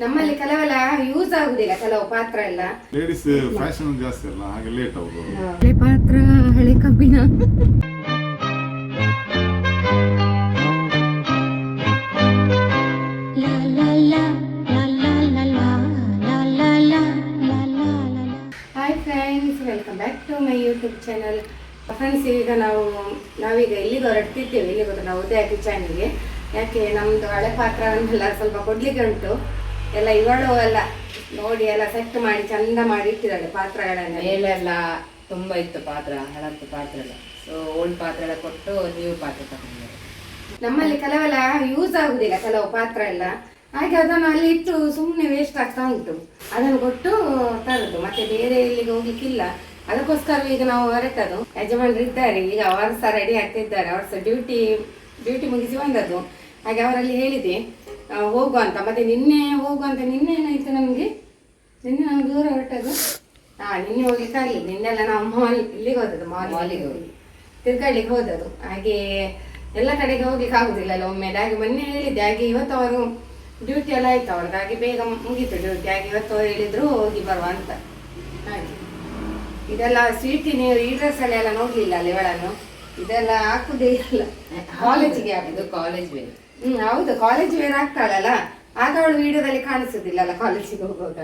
ನಮ್ಮಲ್ಲಿ ಕೆಲವೆಲ್ಲ ಯೂಸ್ ಆಗುದಿಲ್ಲ, ಕೆಲವು ಪಾತ್ರ ಎಲ್ಲ ಲೇಡೀಸ್ ಫ್ಯಾಷನ್ ಜಾಸ್ತಿ ಅಲ್ಲ, ಹಾಗೆ ಲೇಟ್ ಆಗುದು. ಹಳೆ ಪಾತ್ರ, ಹಳೆ ಕಬ್ಬಿಣ. Hi friends, welcome back to my YouTube channel. Friends, ಈಗ ನಾವೀಗ ಇಲ್ಲಿಗೆ ಹೊರಡ್ತಿದ್ದೇವೆ. ಇಲ್ಲಿ ಗೊತ್ತಾ, ನಾವು ಉದಯ ಕಿಚನ್ಗೆ. ಯಾಕೆ ನಮ್ದು ಹಳೆ ಪಾತ್ರವನ್ನೆಲ್ಲ ಸ್ವಲ್ಪ ಕೊಡ್ಲಿಕ್ಕೆ ಉಂಟು. ಎಲ್ಲ ಇವಳು ಎಲ್ಲ ನೋಡಿ ಎಲ್ಲ ಸೆಟ್ ಮಾಡಿ ಚಂದ ಮಾಡಿ ಇಟ್ಟಿದ್ದಾಳೆ ಪಾತ್ರಗಳನ್ನ. ಮೇಲೆಲ್ಲ ತುಂಬಾ ಇತ್ತು ಪಾತ್ರ, ಹಳತ್ತು ಪಾತ್ರ ಎಲ್ಲ. ಸೊ ಓಲ್ಡ್ ಪಾತ್ರ ಎಲ್ಲ ಕೊಟ್ಟು ನ್ಯೂ ಪಾತ್ರ ತಗೊಂಡಿದ್ದಾರೆ. ನಮ್ಮಲ್ಲಿ ಕೆಲವೆಲ್ಲ ಯೂಸ್ ಆಗುದಿಲ್ಲ, ಕೆಲವು ಪಾತ್ರ ಎಲ್ಲ. ಹಾಗೆ ಅದನ್ನು ಅಲ್ಲಿ ಇಟ್ಟು ಸುಮ್ಮನೆ ವೇಸ್ಟ್ ಆಗ್ತಾ ಉಂಟು. ಅದನ್ನು ಕೊಟ್ಟು ತರುದು, ಮತ್ತೆ ಬೇರೆ ಇಲ್ಲಿಗೆ ಹೋಗ್ಲಿಕ್ಕಿಲ್ಲ. ಅದಕ್ಕೋಸ್ಕರ ಈಗ ನಾವು ಹೊರಟದು. ಯಜಮಾನರು ಇದ್ದಾರೆ, ಈಗ ಅವರು ಸಹ ರೆಡಿ ಆಗ್ತಿದ್ದಾರೆ. ಅವರು ಸಹ ಡ್ಯೂಟಿ ಮುಗಿಸಿ ಬಂದದ್ದು. ಹಾಗೆ ಅವರಲ್ಲಿ ಹೇಳಿದೆ ಹೋಗುವ ಅಂತ. ಮತ್ತೆ ನಿನ್ನೆ ಏನಾಯ್ತು ನಮಗೆ, ನಿನ್ನೆ ನಾವು ದೂರ ಹೊರಟದು. ನಿನ್ನೆ ಹೋಗ್ಲಿಕ್ಕೆ ಆಗಲಿಲ್ಲ. ನಿನ್ನೆಲ್ಲ ನಾವು ಇಲ್ಲಿಗೆ ಹೋದದ್ದು, ಮಾಲಿಗೆ ಹೋಗಿ ತಿರ್ಗಾಡ್ಲಿಕ್ಕೆ ಹೋದದ್ದು. ಹಾಗೆ ಎಲ್ಲ ಕಡೆಗೆ ಹೋಗ್ಲಿಕ್ಕೆ ಆಗುದಿಲ್ಲ ಅಲ್ಲ ಒಮ್ಮೆಲೆ. ಹಾಗೆ ಮೊನ್ನೆ ಹೇಳಿದ್ದೆ. ಹಾಗೆ ಇವತ್ತು ಅವರು ಡ್ಯೂಟಿ ಎಲ್ಲ ಆಯ್ತು ಅವ್ರದ್ದು. ಹಾಗೆ ಬೇಗ ಮುಗೀತು ಡ್ಯೂಟಿ. ಹಾಗೆ ಇವತ್ತು ಅವ್ರು ಹೇಳಿದ್ರು ಹೋಗಿ ಬರುವ ಅಂತ. ಹಾಗೆ ಇದೆಲ್ಲ ಸ್ವೀಟ್, ನೀವು ಈ ಡ್ರೆಸ್ ಅಲ್ಲಿ ಎಲ್ಲ ನೋಡ್ಲಿಲ್ಲ ಅಲ್ಲಿ ಇವಳನ್ನು. ಇದೆಲ್ಲ ಹಾಕುದೇ ಇಲ್ಲ, ಕಾಲೇಜಿಗೆ ಹಾಕುದು. College wear. ಹೌದು, ಕಾಲೇಜ್ ವೇರ್ ಆಗ್ತಾಳಲ್ಲ, ಆಗ ಅವಳು ವಿಡಿಯೋದಲ್ಲಿ ಕಾಣಿಸುದಿಲ್ಲ ಅಲ್ಲ ಕಾಲೇಜಿಗೆ ಹೋಗುವಾಗ.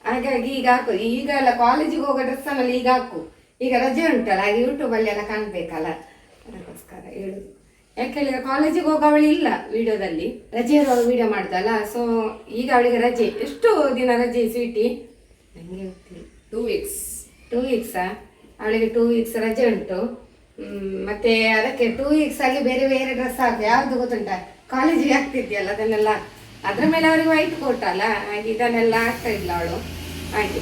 ಹಾಗಾಗಿ ಈಗ ಹಾಕು. ಈಗ ಎಲ್ಲ ಕಾಲೇಜಿಗೆ ಹೋಗೋ ಡ್ರೆಸ್ ಅನ್ನಲ್ಲಿ ಈಗ ಹಾಕು. ಈಗ ರಜೆ ಉಂಟಲ್ಲ, ಹಾಗೆ ಯೂಟ್ಯೂಬ್ ಅಲ್ಲಿ ಎಲ್ಲ ಕಾಣ್ಬೇಕಲ್ಲ, ಅದಕ್ಕೋಸ್ಕರ ಹೇಳುದು. ಯಾಕೆ ಹೇಳಿದ್ರೆ ಕಾಲೇಜಿಗೆ ಹೋಗೋವಳು ಇಲ್ಲ ವಿಡಿಯೋದಲ್ಲಿ, ರಜೆ ಇರುವಾಗ ವಿಡಿಯೋ ಮಾಡ್ದಲ್ಲ. ಸೊ ಈಗ ಅವಳಿಗೆ ರಜೆ. ಎಷ್ಟು ದಿನ ರಜೆ ಸ್ವೀಟಿ? ನಂಗೆ ಗೊತ್ತಿಲ್ಲ. 2 weeks. 2 weeks ಅವಳಿಗೆ 2 weeks ರಜೆ ಉಂಟು. ಮತ್ತೆ ಅದಕ್ಕೆ 2 weeks ಅಲ್ಲಿ ಬೇರೆ ಬೇರೆ ಡ್ರೆಸ್ ಹಾಕು. ಯಾವ್ದು ಗೊತ್ತುಂಟ, ಕಾಲೇಜಿಗೆ ಆಗ್ತಿದ್ಯಲ್ಲ ಅದನ್ನೆಲ್ಲ, ಅದ್ರ ಮೇಲೆ ಅವರಿಗೆ ವೈಟ್ ಕೋಟ್ ಅಲ್ಲ, ಹಾಗೆ ಇದನ್ನೆಲ್ಲ ಆಗ್ತಾ ಇಲ್ಲ ಅವಳು. ಹಾಗೆ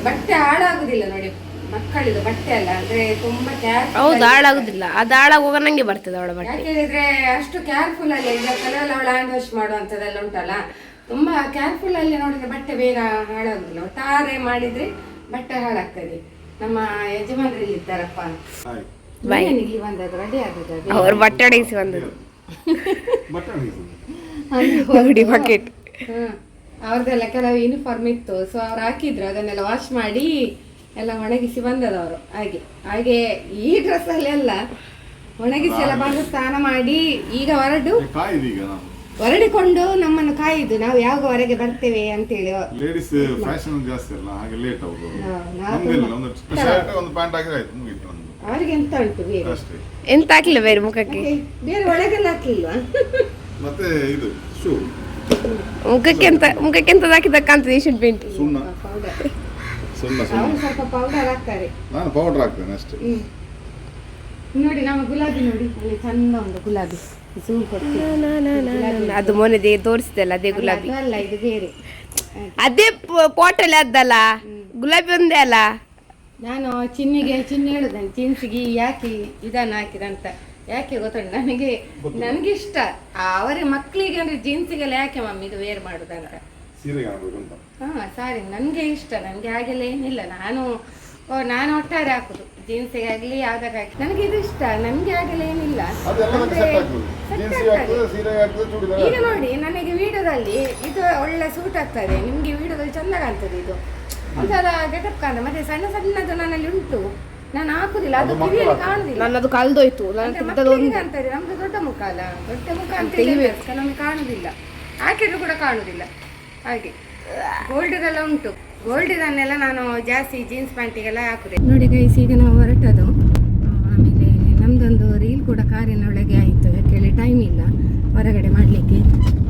ಬಟ್ಟೆ ಹಾಳಾಗುದಿಲ್ಲ ನೋಡಿ ಮಕ್ಕಳಿದು ಬಟ್ಟೆ ಅಲ್ಲ, ಅಂದ್ರೆ ತುಂಬಾ ಹೌದು, ಹಾಳಾಗುದಿಲ್ಲ. ಅದು ಹಾಳಾಗುವಾಗ ನಂಗೆ ಬರ್ತದೆ ಅವಳ ಬಟ್ಟೆ. ಯಾಕೆ ಹೇಳಿದ್ರೆ ಅಷ್ಟು ಕೇರ್ಫುಲ್ ಅಲ್ಲಿ. ಈಗ ಕೆಲವೆಲ್ಲ ಅವಳು ಹ್ಯಾಂಡ್ ವಾಶ್ ಮಾಡುವಂಥದ್ದೆಲ್ಲ ಉಂಟಲ್ಲ, ತುಂಬಾ ಕೇರ್ಫುಲ್ ಅಲ್ಲಿ ನೋಡಿದ್ರೆ ಬಟ್ಟೆ ಬೇಗ ಹಾಳಾಗುದಿಲ್ಲ. ಒಟ್ಟಾರೆ ಮಾಡಿದ್ರೆ ಬಟ್ಟೆ ಹಾಳಾಗ್ತದೆ. ನಮ್ಮ ಯಜಮಾನ್ರು ಇಲ್ಲಿ ಇದ್ದಾರಪ್ಪ, ಇಲ್ಲಿ ಬಂದದ್ದು, ರೆಡಿ ಆದದ್ದು. ಅವ್ರು ಬಟ್ಟೆ ಒಣಗಿಸಿ ಬಂದದ್ದು ನೋಡಿ ಬಕೆಟ್. ಅವ್ರದ್ದೆಲ್ಲ ಕೆಲವು ಯೂನಿಫಾರ್ಮ್ ಇತ್ತು, ಸೊ ಅವ್ರು ಹಾಕಿದ್ರು. ಅದನ್ನೆಲ್ಲ ವಾಶ್ ಮಾಡಿ ಎಲ್ಲ ಒಣಗಿಸಿ ಬಂದದವರು. ಹಾಗೆ ಈ ಡ್ರೆಸ್ ಅಲ್ಲಿ ಎಲ್ಲ ಒಣಗಿಸಿ ಎಲ್ಲ ಬಂದು ಸ್ನಾನ ಮಾಡಿ ಈಗ ಹೊರಡಿಕೊಂಡು ನಮ್ಮನ್ನು ಕಾಯ್ದು ನಾವು ಯಾವಾಗ ಹೊರಗೆ ಬರ್ತೇವೆ ಅಂತೇಳಿ. ಲೇಡೀಸ್ ಫ್ಯಾಷನ್ ಜಾಸ್ತಿ ಅಲ್ಲ, ಹಾಗೆ ಲೇಟ್ ಆಗುದು. ಒಂದು ಪ್ಯಾಂಟ್ ಹಾಕಿದ್ರೆ ಆಯ್ತು, ಮುಗೀತು. ಅವ್ರಿಗೆ ಎಂತ ಉಂಟು ಬೇರೆ? ಎಂತ ಹಾಕ್ಲಿಲ್ಲ ಬೇರೆ ಮುಖಕ್ಕೆ, ಬೇರೆ ಒಳಗೆಲ್ಲ ಹಾಕ್ಲಿಲ್ವಾ? ಮತ್ತೆ ಇದು ಶೂ ಮುಖಕ್ಕೆ ಎಂತ ಹಾಕಿದಕ್ಕಂತ ಏಷ್ಯನ್ ಪೇಂಟ್ ಸುಣ್ಣ ಸ್ವಲ್ಪ ಪೌಡರ್ ಹಾಕ್ತಾರೆ. ನಾನು ಪೌಡರ್ ಹಾಕ್ತೇನೆ ಅಷ್ಟೇ. ನೋಡಿ ನಮ್ಮ ಗುಲಾಬಿ ನೋಡಿ, ಅಲ್ಲಿ ಚಂದ ಒಂದು ಗುಲಾಬಿ ಜೂಮ್ ಕೊಡ್ತೀನಿ. ಅದು ಮೊನ್ನೆ ತೋರಿಸಿದಲ್ಲ, ಅದೇ ಗುಲಾಬಿ ಅಲ್ಲ, ಇದು ಬೇರೆ. ಅದೇ ಪೋಟಲ್ಲಿ ಅದ್ದಲ್ಲ, ಗುಲಾಬಿ ಒಂದೇ ಅಲ್ಲ. ನಾನು ಚಿನ್ನಿ ಹೇಳುದನ್ನು, ಚಿನ್ಸಿಗೆ ಯಾಕೆ ಇದನ್ನು ಹಾಕಿದಂತ. ಯಾಕೆ ಗೊತ್ತುಂಟು, ನನಗೆ ಇಷ್ಟ. ಅವರ ಮಕ್ಕಳಿಗೆ ಅಂದ್ರೆ ಜೀನ್ಸಿಗೆಲ್ಲ ಯಾಕೆ ಮಮ್ಮಿ ಇದು ವೇರ್ ಮಾಡುದಂತ. ಸಾರಿ, ನನಗೆ ಇಷ್ಟ. ನನಗೆ ಹಾಗೆಲ್ಲ ಏನಿಲ್ಲ. ನಾನು ಒಟ್ಟಾರೆ ಹಾಕುದು, ಜೀನ್ಸಿಗೆ ಆಗಲಿ ಯಾವ್ದಕ್ಕಾಗಲಿ ನನಗೆ ಇದು ಇಷ್ಟ. ನನಗೆ ಹಾಗೆಲ್ಲ ಏನಿಲ್ಲ. ಈಗ ನೋಡಿ, ನನಗೆ ವಿಡಿಯೋದಲ್ಲಿ ಇದು ಒಳ್ಳೆ ಸೂಟ್ ಆಗ್ತದೆ, ನಿಮ್ಗೆ ವಿಡಿಯೋದಲ್ಲಿ ಚಂದ ಕಾಣ್ತದೆ. ಇದು ಒಂಥರ ಗೆಟಪ್ ಕಾಣ್ತದೆ. ಮತ್ತೆ ಸಣ್ಣದು ನನ್ನಲ್ಲಿ ಉಂಟು, ನಾನು ಹಾಕುದಿಲ್ಲ. ಅದು ಕಿವಿಯಲ್ಲಿ ಕಾಣುದಿಲ್ಲ, ನನ್ನದು ಕಳ್ದೋಯ್ತು. ಕಾಣ್ತದೆ. ನಮ್ದು ದೊಡ್ಡ ಮುಖ ಅಲ್ಲ, ದೊಡ್ಡ ಮುಖ ಅಂತ ನಮ್ಗೆ ಕಾಣುದಿಲ್ಲ, ಹಾಕಿದ್ರು ಕೂಡ ಕಾಣುದಿಲ್ಲ. ಹಾಗೆ ಗೋಲ್ಡ್ದೆಲ್ಲ ಉಂಟು. ಗೋಲ್ಡ್ದನ್ನೆಲ್ಲ ನಾನು ಜಾಸ್ತಿ ಜೀನ್ಸ್ ಪ್ಯಾಂಟಿಗೆಲ್ಲ ಹಾಕುದೆ. ನೋಡಿ ಗೈಸ್, ಈಗ ನಾವು ಹೊರಟದು. ಆಮೇಲೆ ನಮ್ದೊಂದು ರೀಲ್ ಕೂಡ ಕಾರಿನ ಒಳಗೆ ಆಯಿತು. ಯಾಕೆ ಟೈಮ್ ಇಲ್ಲ ಹೊರಗಡೆ ಮಾಡಲಿಕ್ಕೆ.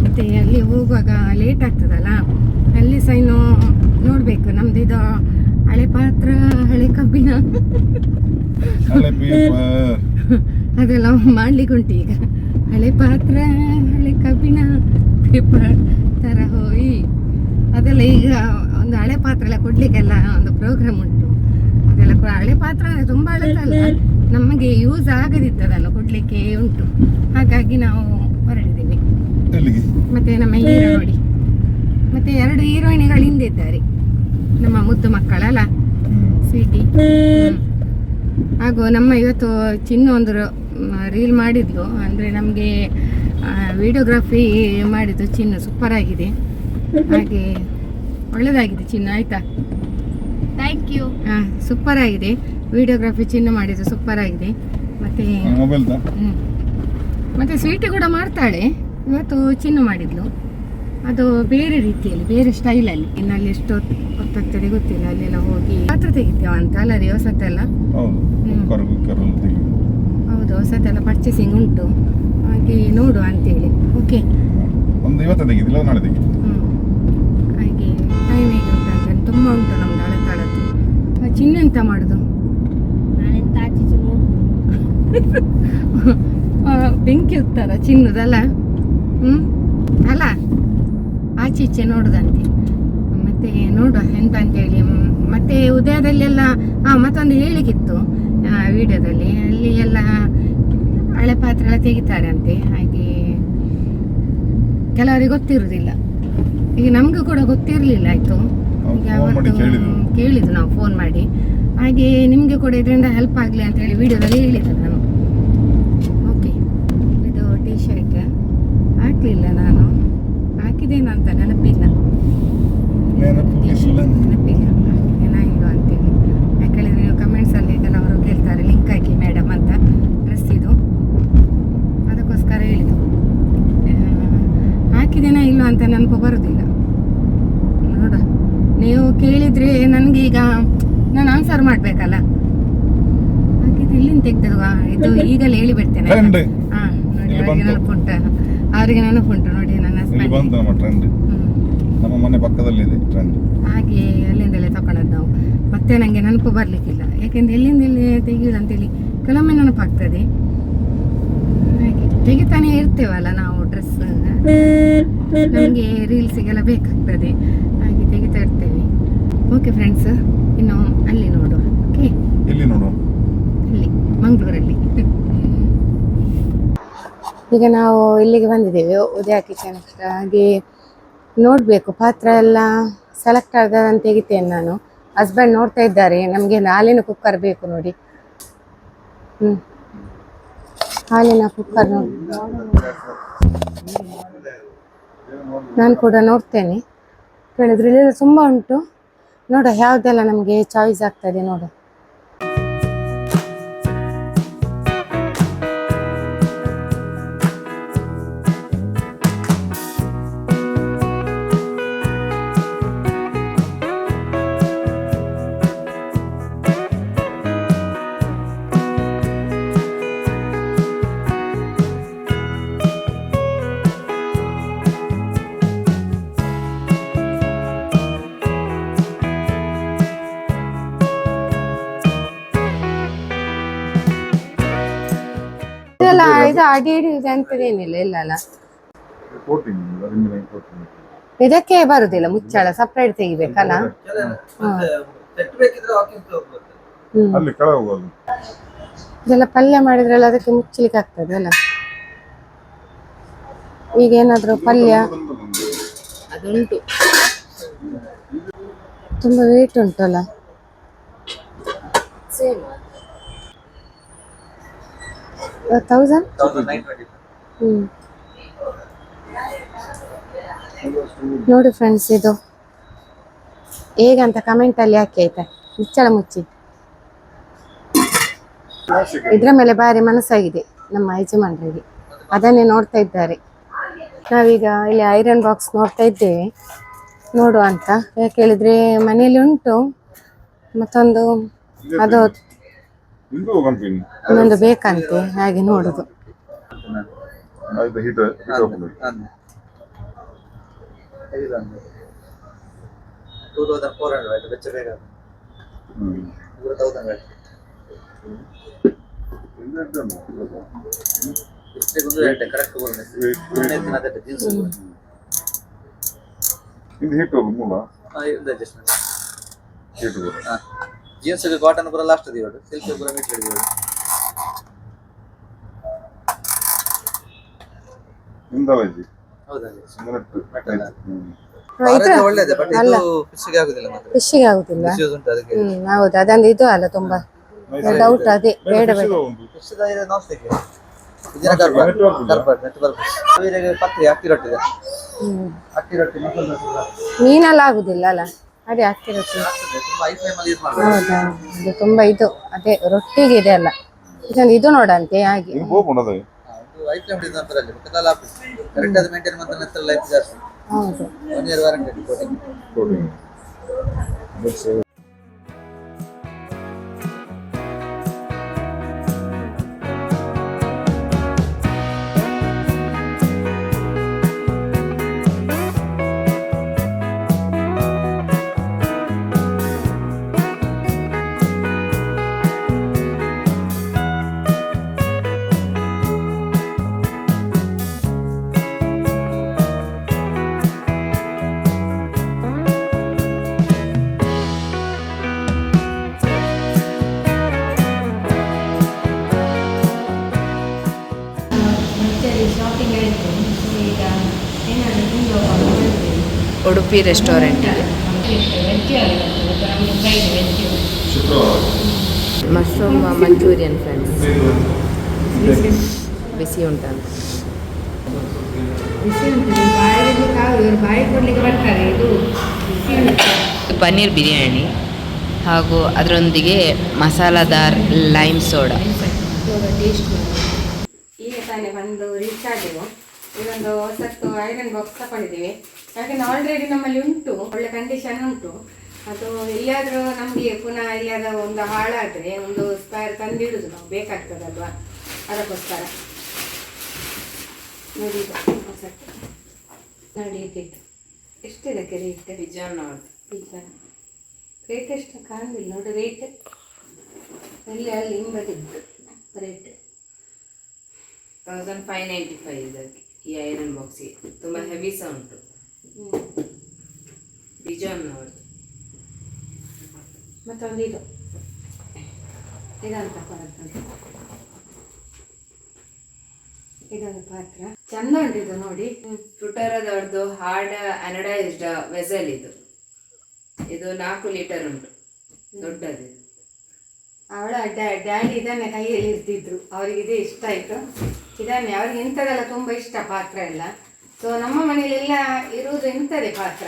ಮತ್ತು ಅಲ್ಲಿ ಹೋಗುವಾಗ ಲೇಟ್ ಆಗ್ತದಲ್ಲ, ಅಲ್ಲಿ ಸಹ ಇನ್ನು ನೋಡಬೇಕು. ನಮ್ದು ಇದು ಹಳೆ ಪಾತ್ರ, ಹಳೆ ಕಬ್ಬಿಣ ಅದೆಲ್ಲ ಮಾಡ್ಲಿಕ್ಕೆ ಉಂಟು ಈಗ. ಹಳೆ ಪಾತ್ರ, ಹಳೆ ಕಬ್ಬಿಣ, ಪೇಪರ್ ಥರ ಹೋಗಿ ಅದೆಲ್ಲ ಈಗ ಒಂದು ಹಳೆ ಪಾತ್ರ ಎಲ್ಲ ಕೊಡ್ಲಿಕ್ಕೆಲ್ಲ ಒಂದು ಪ್ರೋಗ್ರಾಮ್ ಉಂಟು. ಅದೆಲ್ಲ ಹಳೆ ಪಾತ್ರ ತುಂಬ ಹಳೆದಲ್ಲ, ನಮಗೆ ಯೂಸ್ ಆಗದಿತ್ತದನ್ನು ಕೊಡ್ಲಿಕ್ಕೆ ಉಂಟು. ಹಾಗಾಗಿ ನಾವು ಹೊರಡಿದ್ದೀವಿ. ಮತ್ತೆ ನಮ್ಮ ಹೀರೋ ನೋಡಿ, ಮತ್ತೆ 2 ಹೀರೋಯಿನಿಗಳು ಹಿಂದಿದ್ದಾರೆ, ನಮ್ಮ ಮುದ್ದು ಮಕ್ಕಳಲ್ಲ, ಸ್ವೀಟಿ ಹಾಗೂ ನಮ್ಮ ಇವತ್ತು ಚಿನ್ನು ಒಂದು ರೀಲ್ ಮಾಡಿದ್ಲು. ಅಂದರೆ ನಮಗೆ ವಿಡಿಯೋಗ್ರಫಿ ಮಾಡಿದ್ದು ಚಿನ್ನು ಸೂಪರ್ ಆಗಿದೆ. ಹಾಗೆ ಒಳ್ಳೆದಾಗಿದೆ ಚಿನ್ನು, ಆಯ್ತಾ? Thank you. ಸೂಪರ್ ಆಗಿದೆ ವಿಡಿಯೋಗ್ರಫಿ ಚಿನ್ನು ಮಾಡಿದ್ದು, ಸೂಪರ್ ಆಗಿದೆ. ಮತ್ತೆ ಮತ್ತೆ ಸ್ವೀಟ್ ಕೂಡ ಮಾಡ್ತಾಳೆ. ಇವತ್ತು ಚಿನ್ನು ಮಾಡಿದ್ಲು, ಅದು ಬೇರೆ ರೀತಿಯಲ್ಲಿ, ಬೇರೆ ಸ್ಟೈಲಲ್ಲಿ. ಇನ್ನಲ್ಲಿ ಎಷ್ಟು ಹೊತ್ತಾಗ್ತದೆ ಗೊತ್ತಿಲ್ಲ. ಅಲ್ಲೆಲ್ಲ ಹೋಗಿ ಪಾತ್ರ ತೆಗಿತೇವ ಅಂತ ಅಲ್ಲ ರೀ, ಹೊಸತೆಲ್ಲ. ಹೌದು, ಹೊಸತೆಲ್ಲ ಪರ್ಚೇಸಿಂಗ್ ಉಂಟು, ಹಾಗೆ ನೋಡುವ ಅಂತೇಳಿ. ಓಕೆ, ಹಾಗೆ ಟೈಮ್ ಹೇಗೆ ಉಂಟಂತ ತುಂಬ ಉಂಟು ನಮ್ದು ಹಳೆತಾಳದ್ದು. ಚಿನ್ನು ಎಂತ ಮಾಡುದು? ಬೆಂಕಿ ಉತ್ತರ ಚಿನ್ನದಲ್ಲ, ಅಲ್ಲ ಆಚೆ ಈಚೆ ನೋಡುದಂತೆ. ಮತ್ತೆ ನೋಡುವ ಎಂತ ಅಂತೇಳಿ. ಮತ್ತೆ ಉದಯದಲ್ಲೆಲ್ಲ ಮತ್ತೊಂದು ಹೇಳಿಕಿತ್ತು ವಿಡಿಯೋದಲ್ಲಿ, ಅಲ್ಲಿ ಎಲ್ಲ ಹಳೆ ಪಾತ್ರೆ ಎಲ್ಲ ತೆಗಿತಾರೆ ಅಂತೆ. ಹಾಗೆ ಕೆಲವರಿಗೆ ಗೊತ್ತಿರುವುದಿಲ್ಲ, ಈಗ ನಮಗೂ ಕೂಡ ಗೊತ್ತಿರಲಿಲ್ಲ. ಆಯಿತು, ಕೇಳಿದ್ದು ನಾವು ಫೋನ್ ಮಾಡಿ. ಹಾಗೆ ನಿಮಗೆ ಕೂಡ ಇದರಿಂದ ಹೆಲ್ಪ್ ಆಗಲಿ ಅಂತ ಹೇಳಿ ವಿಡಿಯೋದಲ್ಲಿ ಹೇಳಿದ್ದೆ ನಾನು. ಓಕೆ, ಇದು ಟೀ ಶರ್ಟ್ ಹಾಕಲಿಲ್ಲ ನಾನು, ಹಾಕಿದ್ದೇನೆ ಅಂತ ನೆನಪಿಲ್ಲ ಏನಾಗಿಲ್ಲ ಅಂತೇಳಿ. ಯಾಕಂದರೆ ನೀವು ಕಮೆಂಟ್ಸಲ್ಲಿ ಕೆಲವರು ಕೇಳ್ತಾರೆ ಲಿಂಕ್ ಹಾಕಿ ಮೇಡಮ್ ಅಂತ, ಡ್ರೆಸ್ ಇದು, ಅದಕ್ಕೋಸ್ಕರ ಹೇಳಿದ್ದು. ಹಾಕಿದ್ದೇನಾ ಇಲ್ಲ ಅಂತ ನೆನಪು ಬರೋದಿಲ್ಲ. ನೋಡ, ನೀವು ಕೇಳಿದರೆ ನನಗೀಗ ನಾನು ಆನ್ಸರ್ ಮಾಡಬೇಕಲ್ಲ. ಹಾಗಿದ್ದು ಇಲ್ಲಿಂದ ತೆಗ್ದಲ್ವ ಇದು, ಈಗಲೇ ಹೇಳಿ ಬಿಡ್ತೇನೆ. ನೋಡಿ, ಅವರಿಗೆ ನೆನಪುಂಟು, ಅವರಿಗೆ ನೆನಪುಂಟು ನೋಡಿ ನನ್ನ ನಮ್ಮ ಮನೆ ಪಕ್ಕದಲ್ಲಿದೆ ಟ್ರೆಂಡ್. ಹಾಗೆ ಅಲ್ಲಿಂದಲೇ ತಗೊಳ್ಳೋದು ನಾವು. ಮತ್ತೆ ನನಗೆ ನೆನಪು ಬರಲಿಕ್ಕಿಲ್ಲ, ಯಾಕೆಂದ್ರೆ ಎಲ್ಲಿಂದಲೇ ತೆಗಿಯೋದು ಅಂತೇಳಿ ಕೆಲವೊಮ್ಮೆ ನೆನಪಾಗ್ತದೆ. ಹಾಗೆ ತೆಗಿತಾನೆ ಇರ್ತೇವಲ್ಲ ನಾವು ಡ್ರೆಸ್, ನಮಗೆ ರೀಲ್ಸಿಗೆಲ್ಲ ಬೇಕಾಗ್ತದೆ, ಹಾಗೆ ತೆಗಿತಾ ಇರ್ತೇವೆ. ಓಕೆ ಫ್ರೆಂಡ್ಸ್, ಇನ್ನು ಅಲ್ಲಿ ನೋಡುವ. ಓಕೆ, ಎಲ್ಲಿ ನೋಡುವ? ಅಲ್ಲಿ ಮಂಗಳೂರಲ್ಲಿ. ಈಗ ನಾವು ಇಲ್ಲಿಗೆ ಬಂದಿದ್ದೇವೆ, ಉದಯ ಕಿಚನ್ ಹತ್ರ. ಹಾಗೆ ನೋಡಬೇಕು, ಪಾತ್ರ ಎಲ್ಲ ಸೆಲೆಕ್ಟ್ ಆಗೋದಂತ ತೆಗಿತೇನೆ ನಾನು. ಹಸ್ಬೆಂಡ್ ನೋಡ್ತಾ ಇದ್ದಾರೆ. ನಮಗೆ ಹಾಲಿನ ಕುಕ್ಕರ್ ಬೇಕು ನೋಡಿ. ಹಾಲಿನ ಕುಕ್ಕರ್ ನಾನು ಕೂಡ ನೋಡ್ತೇನೆ. ಕೇಳಿದ್ರೆ ಇಲ್ಲಿ ತುಂಬ ಉಂಟು, ನೋಡ ಯಾವುದೆಲ್ಲ ನಮಗೆ ಚಾಯ್ಸ್ ಆಗ್ತದೆ ನೋಡು. ಇದೆಲ್ಲ ಇದು ಅಡಿ ಹಿಡಿಯುದು ಅಂತದೇನಿಲ್ಲ, ಇಲ್ಲ ಅಲ್ಲ, ಇದಕ್ಕೆ ಬರುದಿಲ್ಲ ಮುಚ್ಚಳ, ಸಪ್ರೇಟ್ ತೆಗಿಬೇಕಲ್ಲ. ಇದೆಲ್ಲ ಪಲ್ಯ ಮಾಡಿದ್ರಲ್ಲ, ಅದಕ್ಕೆ ಮುಚ್ಚಲಿಕ್ಕೆ ಆಗ್ತದೆ ಅಲ್ಲ. ಈಗ ಏನಾದ್ರು ಪಲ್ಯ ಅದುಂಟು, ತುಂಬಾ ವೇಟ್ ಉಂಟಲ್ಲ. ಸೇಮ್ 1000. ನೋಡಿ ಫ್ರೆಂಡ್ಸ್, ಇದು ಹೇಗಂತ ಕಮೆಂಟ್ ಅಲ್ಲಿ ಹಾಕಿ ಆಯ್ತಾ. ಮುಚ್ಚಳ ಮುಚ್ಚಿ, ಇದ್ರ ಮೇಲೆ ಭಾರಿ ಮನಸ್ಸಾಗಿದೆ ನಮ್ಮ ಯಜಮಾನರಿಗೆ, ಅದನ್ನೇ ನೋಡ್ತಾ ಇದ್ದಾರೆ. ನಾವೀಗ ಇಲ್ಲಿ ಐರನ್ ಬಾಕ್ಸ್ ನೋಡ್ತಾ ಇದ್ದೇವೆ, ನೋಡುವ ಅಂತ. ಯಾಕೆ ಹೇಳಿದ್ರೆ ಮನೆಯಲ್ಲಿ ಉಂಟು, ಮತ್ತೊಂದು ಅದು ಇನ್ನೊಂದು ಬೇಕಂತೆ, ಹಾಗೆ ನೋಡುದು. जीन्स कॉटन पूरा लास्ट दियोड़ सिल्क पूरा मीट दियोड़ ಇಂದಲಜಿ ಹೌದಲ್ಲ ಒಳ್ಳೆದೆ, ಬಟ್ ಇದು ಫಿಶ್ಗೆ ಆಗುದಿಲ್ಲ, ಮಾತ್ರ ಫಿಶ್ಗೆ ಆಗುದಿಲ್ಲ. ಯೂಸ್ ಉಂಟು ಅದಕ್ಕೆ. ಹೌದು, ಅದೊಂದು ಇದು ಅಲ್ಲ, ತುಂಬಾ ಡೌಟ್. ಅದೇ ಬೇಡ ಬೇಡ. ಫಿಶ್ ದ ಇದೆ ನಾನ್ ಸ್ಟಿಕ್ ಇದನ್ನ ನೆಟ್ವರ್ಕ್ ಪತ್ರಿ ಅಕ್ಕಿ ರೊಟ್ಟಿ ಇದೆ. ಅಕ್ಕಿ ರೊಟ್ಟಿ ಮಸಾಲೆ ರೊಟ್ಟಿ ಮೀನೆಲ್ಲ ಆಗುದಿಲ್ಲ ಅಲ್ಲ, ಅದೇ ಅಕ್ಕಿ ರೊಟ್ಟಿ. ತುಂಬಾ ಹೈ ಫ್ಲೇಮ್ ಅಲ್ಲಿ ಯೂಸ್ ಮಾಡ್ಬೇಕು. ಹೌದಾ, ಇದು ತುಂಬಾ ಇದು ಅದೇ ರೊಟ್ಟಿಗೆ ಇದೆ ಅಲ್ಲ. ಇದೊಂದು ಇದು ನೋಡಂತೆ ಹಾಗೆ. ಇದು ಹೈ ಫ್ಲೇಮ್ ಇದೆ ಅಂತರಲ್ಲಿ ಮತ್ತೆಲ್ಲ ಕರೆಕ್ಟ್ ಆಗಿ ಮೇಂಟೈನ್ ಮಾಡ್ತಾರೆ ನಂತರ ಲೈಫ್ ಜಾಸ್ತಿ. ಹೌದು 1 year ವಾರಂಟಿ ಕೋಟಿಂಗ್. ಶಾಪಿಂಗ್ ಆಯಿತು. ಈಗ ಏನಾದರೂ ತಿಂದು ಹೋಗ್ತೀವಿ. ಉಡುಪಿ ರೆಸ್ಟೋರೆಂಟ್ ಶುಕ್ರವಾರ ಮಶ್ರೂಮ್ ಮಂಚೂರಿಯನ್ ಫ್ರೆಂಡ್ಸ್. ಬಿಸಿ ಉಂಟಂತ. ಬಿಸಿ ಉಂಟು, ಬಾಯಿಗೆ ಕಾವು ಇವರು ಬಾಯಿ ಕೊಡ್ಲಿಕ್ಕೆ ಬರ್ತಾರೆ. ಇದು ಬಿಸಿ ಉಂಟು. ಪನ್ನೀರ್ ಬಿರಿಯಾನಿ ಹಾಗೂ ಅದರೊಂದಿಗೆ ಮಸಾಲಾದಾರ್ ಲೈಮ್ ಸೋಡಾ. ಇವಾಗ ಟೇಸ್ಟ್ ಈಗ ತಾನೇ ಬಂದು ರೀಚ್ ಆದೆವು. ಇದೊಂದು ಹೊಸತ್ತು ಐರನ್ ಬಾಕ್ಸ್ ತಗೊಂಡಿದ್ದೀವಿ. ಯಾಕಂದ್ರೆ ಆಲ್ರೆಡಿ ನಮ್ಮಲ್ಲಿ ಉಂಟು, ಒಳ್ಳೆ ಕಂಡೀಷನ್ ಉಂಟು. ಅದು ಎಲ್ಲಿಯಾದರೂ ನಮಗೆ ಪುನಃ ಎಲ್ಲಿಯಾದರೂ ಒಂದು ಹಾಳಾದರೆ ಒಂದು ಸ್ಪೇರ್ ತಂದಿಡುದು ನಾವು, ಬೇಕಾಗ್ತದಲ್ವಾ, ಅದಕ್ಕೋಸ್ಕರ. ನೋಡಿ ಇದು ಹೊಸತ್ತು ನೋಡಿ ಇದ್ದಿತ್ತು. ಎಷ್ಟಿದಕ್ಕೆ ರೇಟ್? ಪಿಜ್ಜಾ ರೇಟ್ ಎಷ್ಟು ಕಾಣಲಿಲ್ಲ ನೋಡಿ. ರೇಟ್ ಎಲ್ಲಿ ಅಲ್ಲಿ ಹಿಂಬದಿದ್ದು ರೇಟ್ 1595 ಇದಕ್ಕೆ. ಈ ಐರನ್ ಬಾಕ್ಸಿಗೆ ತುಂಬ ಹೆವಿ ಸಹ ಉಂಟು. ಡಿಜಾನ್ ನೋಡಿ. ಮತ್ತೊಂದು ಇದು ಇದನ್ನು ತಗೊಂಡದ್ದು, ಇದೊಂದು ಪಾತ್ರ ಚಂದ ಉಂಟು ಇದು ನೋಡಿ. ಫ್ರುಟರದವ್ರದ್ದು ಹಾರ್ಡ್ ಅನಡೈಸ್ಡ್ ವೆಸಲ್ ಇದು. ಇದು 4 ಲೀಟರ್ ಉಂಟು, ದೊಡ್ಡದು. ಅವಳ ಡ್ಯಾಡಿ ಇದನ್ನೇ ಕೈಯಲ್ಲಿ ಇರ್ತಿದ್ರು, ಅವರಿಗೆ ಇದೇ ಇಷ್ಟ ಆಯಿತು. ಇದನ್ನೇ ಅವ್ರಿಗೆ ಇಂಥದ್ದೆಲ್ಲ ತುಂಬ ಇಷ್ಟ, ಪಾತ್ರ ಎಲ್ಲ. ಸೊ ನಮ್ಮ ಮನೆಯಲ್ಲೆಲ್ಲ ಇರುವುದು ಇಂಥದೇ ಪಾತ್ರ.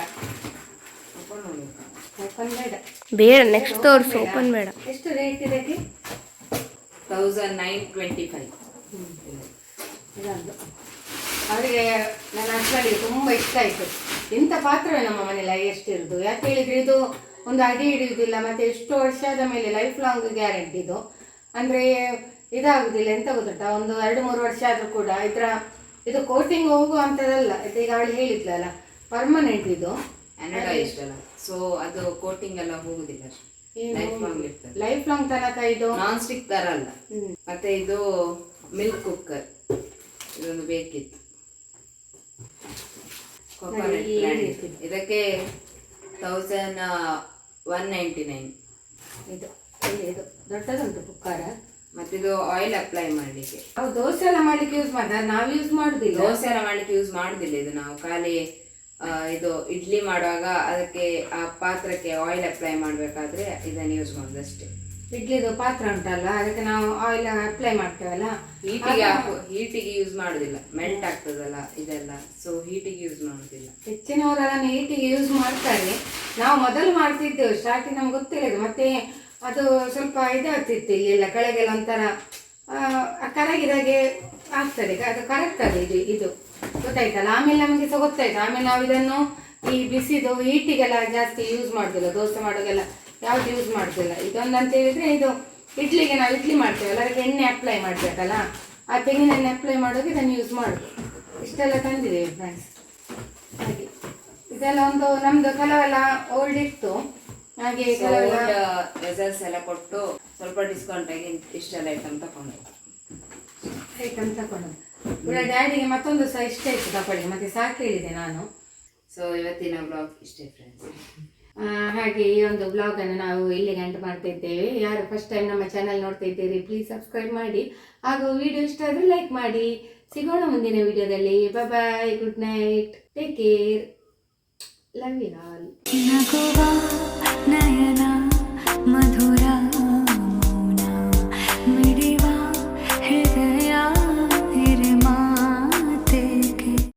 ಓಪನ್ ಬೇಡ, ಬೇಡ, ನೆಕ್ಸ್ಟ್ ತೋರಿಸು. ಓಪನ್ ಬೇಡ. ಎಷ್ಟು ರೇಟ್ ಇದಕ್ಕೆ? 1925. ಇದೊಂದು ಅವರಿಗೆ ನನ್ನ ಹಸ್ಬೆಂಡಿಗೆ ತುಂಬ ಇಷ್ಟ ಆಯಿತು. ಇಂಥ ಪಾತ್ರವೇ ನಮ್ಮ ಮನೇಲಿ ಎಷ್ಟು ಇರೋದು. ಯಾಕೆ ಹೇಳಿದರೆ ಇದು ಒಂದು ಅಡಿ ಹಿಡಿಯುವುದಿಲ್ಲ, ಮತ್ತು ಎಷ್ಟು ವರ್ಷದ ಮೇಲೆ ಲೈಫ್ ಲಾಂಗ್ ಗ್ಯಾರಂಟಿ ಇದು. ಅಂದರೆ ಇದಾಗುದಿಲ್ಲ, ಎಂತ ಗೊತ್ತುಂಟ, ಒಂದು 2-3 ವರ್ಷ ಆದರೂ ಕೂಡ ಇದು ಕೋಟಿಂಗ್ ಹೋಗುವಂಥದ್ದಲ್ಲ. ಈಗ ಅವಳು ಹೇಳಿದ್ಲಲ್ಲ, ಪರ್ಮನೆಂಟ್ ಇದು ಅನಡೈಸ್ಡ್ ಅಲ್ಲ, ಸೊ ಅದು ಕೋಟಿಂಗ್ ಎಲ್ಲ ಹೋಗುದಿಲ್ಲ, ಲೈಫ್ ಲಾಂಗ್ ಇರ್ತದೆ. ಲೈಫ್ ಲಾಂಗ್ ತನಕ ಇದು ನಾನ್ ಸ್ಟಿಕ್ ತರ ಅಲ್ಲ. ಮತ್ತೆ ಇದು ಮಿಲ್ಕ್ ಕುಕ್ಕರ್, ಇದೊಂದು ಬೇಕಿತ್ತು. ಕೊಕೊನಟ್ ಪ್ಲಾಂಟ್, ಇದಕ್ಕೆ 1199. ಇದು ದೊಡ್ಡದುಂಟು ಕುಕ್ಕರ್. ಮತ್ತಿದು ಆಯಿಲ್ ಅಪ್ಲೈ ಮಾಡಲಿಕ್ಕೆ. ನಾವು ದೋಸೆ ಎಲ್ಲ ಮಾಡ್ಲಿಕ್ಕೆ ಯೂಸ್ ಮಾಡ್ತಾರೆ, ನಾವು ಯೂಸ್ ಮಾಡುದಿಲ್ಲ. ದೋಸೆ ಎಲ್ಲ ಮಾಡ್ಲಿಕ್ಕೆ ಯೂಸ್ ಮಾಡುದಿಲ್ಲ ಇದು. ನಾವು ಖಾಲಿ ಇದು ಇಡ್ಲಿ ಮಾಡುವಾಗ ಅದಕ್ಕೆ ಆ ಪಾತ್ರಕ್ಕೆ ಆಯಿಲ್ ಅಪ್ಲೈ ಮಾಡಬೇಕಾದ್ರೆ ಇದನ್ನು ಯೂಸ್ ಮಾಡೋದು ಅಷ್ಟೇ. ಇಡ್ಲಿದು ಪಾತ್ರ ಉಂಟಲ್ಲ, ಅದಕ್ಕೆ ನಾವು ಆಯಿಲ್ ಅಪ್ಲೈ ಮಾಡ್ತೇವಲ್ಲ, ಹೀಟಿಗೆ ಯೂಸ್ ಮಾಡುದಿಲ್ಲ, ಮೆಲ್ಟ್ ಆಗ್ತದಲ್ಲ ಇದೆಲ್ಲ, ಸೊ ಹೀಟಿಗೆ ಯೂಸ್ ಮಾಡುದಿಲ್ಲ. ಹೆಚ್ಚಿನವರು ಅದನ್ನು ಹೀಟಿಗೆ ಯೂಸ್ ಮಾಡ್ತಾರೆ. ನಾವು ಮೊದಲು ಮಾಡ್ತಿದ್ದೆವು, ಸ್ಟಾರ್ಟಿಂಗ್ ನಮ್ಗೆ ಗೊತ್ತಿಲ್ಲ ಇದು. ಮತ್ತೆ ಅದು ಸ್ವಲ್ಪ ಇದಾಗ್ತಿತ್ತು, ಇಲ್ಲೆಲ್ಲ ಕೆಳಗೆಲ್ಲ ಒಂಥರ ಕರಗಿದಾಗೆ ಆಗ್ತದೆ, ಅದು ಕರಗ್ತದೆ ಇದು ಗೊತ್ತಾಯ್ತಲ್ಲ. ಆಮೇಲೆ ನಮಗೆ ಸಹ ಗೊತ್ತಾಯ್ತು. ಆಮೇಲೆ ನಾವು ಇದನ್ನು ಈ ಬಿಸಿದು ಹೀಟಿಗೆಲ್ಲ ಜಾಸ್ತಿ ಯೂಸ್ ಮಾಡೋದಿಲ್ಲ, ದೋಸೆ ಮಾಡೋಗೆಲ್ಲ ಯಾವ್ದು ಯೂಸ್ ಮಾಡೋದಿಲ್ಲ. ಇದೊಂದು ಅಂತ ಹೇಳಿದ್ರೆ, ಇದು ಇಡ್ಲಿಗೆ ನಾವು ಇಡ್ಲಿ ಮಾಡ್ತೇವಲ್ಲ, ಅದಕ್ಕೆ ಎಣ್ಣೆ ಅಪ್ಲೈ ಮಾಡಬೇಕಲ್ಲ, ಆ ತೆಂಗಿನ ಎಣ್ಣೆ ಅಪ್ಲೈ ಮಾಡೋದು ಇದನ್ನು ಯೂಸ್ ಮಾಡೋದು. ಇಷ್ಟೆಲ್ಲ ತಂದಿದ್ದೇವೆ ಫ್ರೆಂಡ್ಸ್. ಹಾಗೆ ಇದೆಲ್ಲ ಒಂದು ನಮ್ಮದು ಕೆಲವೆಲ್ಲ ಓಲ್ಡ್ ಇತ್ತು, ಹಾಗೆ ಕೆಲವೆಲ್ಲ ರಿಸಲ್ಟ್ಸ್ ಎಲ್ಲ ಕೊಟ್ಟು ಸ್ವಲ್ಪ ಡಿಸ್ಕೌಂಟ್ ಆಗಿ ಇಷ್ಟೆಲ್ಲ ಐಟಮ್ ತಗೊಂಡು ಕೂಡ ಡ್ಯಾಡಿಗೆ ಮತ್ತೊಂದು ಸಹ ಇಷ್ಟ ಇತ್ತು ತಗೊಳ್ಳಿ, ಮತ್ತೆ ಸಾಕು ಹೇಳಿದೆ ನಾನು. ಸೊ ಇವತ್ತಿನ ಬ್ಲಾಗ್ ಇಷ್ಟೇ ಫ್ರೆಂಡ್ಸ್. ಹಾಗೆ ಈ ಒಂದು ಬ್ಲಾಗನ್ನು ನಾವು ಇಲ್ಲಿಗೆ ಎಂಡ್ ಮಾಡ್ತಾ ಇದ್ದೇವೆ. ಯಾರು ಫಸ್ಟ್ ಟೈಮ್ ನಮ್ಮ ಚಾನಲ್ ನೋಡ್ತಾ ಇದ್ದೀರಿ, ಪ್ಲೀಸ್ ಸಬ್ಸ್ಕ್ರೈಬ್ ಮಾಡಿ, ಹಾಗೂ ವಿಡಿಯೋ ಇಷ್ಟ ಆದರೆ ಲೈಕ್ ಮಾಡಿ. ಸಿಗೋಣ ಮುಂದಿನ ವಿಡಿಯೋದಲ್ಲಿ. Bye, good night, take care, love you all. ನಗುವ ನಯನ ಮಧುರ